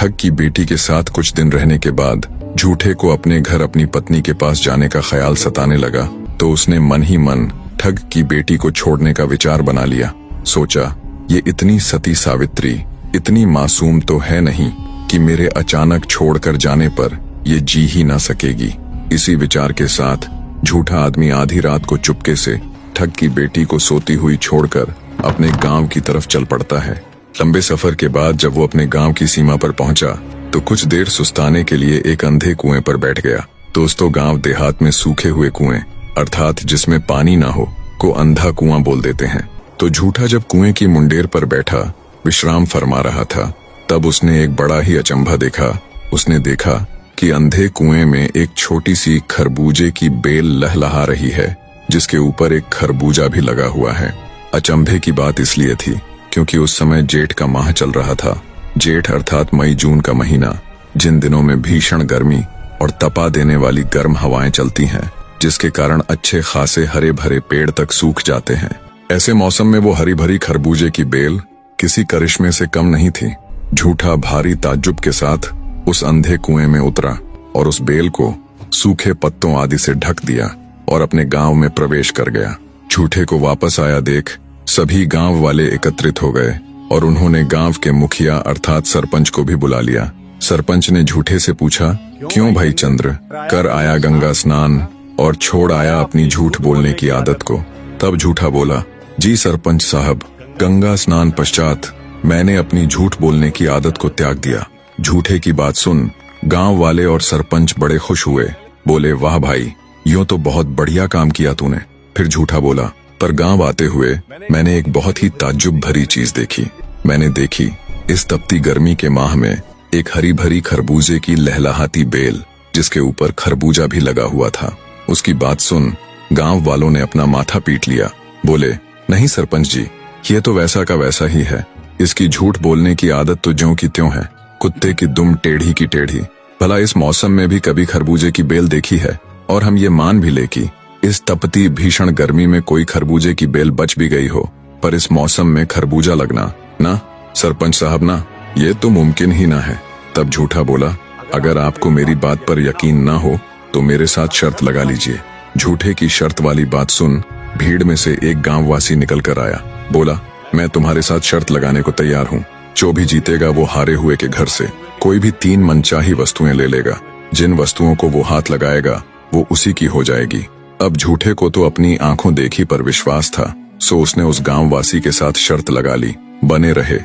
ठग की बेटी के साथ कुछ दिन रहने के बाद झूठे को अपने घर अपनी पत्नी के पास जाने का ख्याल सताने लगा, तो उसने मन ही मन ठग की बेटी को छोड़ने का विचार बना लिया। सोचा, ये इतनी सती सावित्री इतनी मासूम तो है नहीं कि मेरे अचानक छोड़कर जाने पर ये जी ही ना सकेगी। इसी विचार के साथ झूठा आदमी आधी रात को चुपके से ठग की बेटी को सोती हुई छोड़कर अपने गांव की तरफ चल पड़ता है। लंबे सफर के बाद जब वो अपने गांव की सीमा पर पहुंचा तो कुछ देर सुस्ताने के लिए एक अंधे कुएं पर बैठ गया। दोस्तों, गांव देहात में सूखे हुए कुएं अर्थात जिसमें पानी ना हो को अंधा कुआं बोल देते हैं। तो झूठा जब कुएं की मुंडेर पर बैठा विश्राम फरमा रहा था, तब उसने एक बड़ा ही अचंभा देखा। उसने देखा कि अंधे कुएं में एक छोटी सी खरबूजे की बेल लहलहा रही है, जिसके ऊपर एक खरबूजा भी लगा हुआ है। अचंभे की बात इसलिए थी क्योंकि उस समय जेठ का माह चल रहा था। जेठ अर्थात मई जून का महीना, जिन दिनों में भीषण गर्मी और तपा देने वाली गर्म हवाएं चलती हैं, जिसके कारण अच्छे खासे हरे भरे पेड़ तक सूख जाते हैं। ऐसे मौसम में वो हरी भरी खरबूजे की बेल किसी करिश्मे से कम नहीं थी। झूठा भारी ताज्जुब के साथ उस अंधे कुएं में उतरा और उस बेल को सूखे पत्तों आदि से ढक दिया और अपने गांव में प्रवेश कर गया। झूठे को वापस आया देख सभी गांव वाले एकत्रित हो गए और उन्होंने गांव के मुखिया अर्थात सरपंच को भी बुला लिया। सरपंच ने झूठे से पूछा, क्यों भाई चंद्र, कर आया गंगा स्नान और छोड़ आया अपनी झूठ बोलने की आदत को? तब झूठा बोला, जी सरपंच साहब, गंगा स्नान पश्चात मैंने अपनी झूठ बोलने की आदत को त्याग दिया। झूठे की बात सुन गांव वाले और सरपंच बड़े खुश हुए। बोले, वाह भाई, यूं तो बहुत बढ़िया काम किया तूने। फिर झूठा बोला, पर गांव आते हुए मैंने एक बहुत ही ताज्जुब भरी चीज देखी। मैंने देखी इस तपती गर्मी के माह में एक हरी भरी खरबूजे की लहलहाती बेल, जिसके ऊपर खरबूजा भी लगा हुआ था। उसकी बात सुन गांव वालों ने अपना माथा पीट लिया। बोले, नहीं सरपंच जी, ये तो वैसा का वैसा ही है। इसकी झूठ बोलने की आदत तो ज्यों की त्यों है, कुत्ते की दुम टेढ़ी की टेढ़ी। भला इस मौसम में भी कभी खरबूजे की बेल देखी है? और हम ये मान भी ले कि इस तपती भीषण गर्मी में कोई खरबूजे की बेल बच भी गई हो, पर इस मौसम में खरबूजा लगना ना सरपंच साहब ना, ये तो मुमकिन ही ना है। तब झूठा बोला, अगर आपको मेरी बात पर यकीन ना हो तो मेरे साथ शर्त लगा लीजिए। झूठे की शर्त वाली बात सुन भीड़ में से एक गांववासी निकल कर आया। बोला, मैं तुम्हारे साथ शर्त लगाने को तैयार हूँ। जो भी जीतेगा वो हारे हुए के घर से कोई भी 3 मनचाही वस्तुएं ले लेगा। जिन वस्तुओं को वो हाथ लगाएगा वो उसी की हो जाएगी। अब झूठे को तो अपनी आंखों देखी पर विश्वास था, सो उसने उस गांववासी के साथ शर्त लगा ली, बने रहे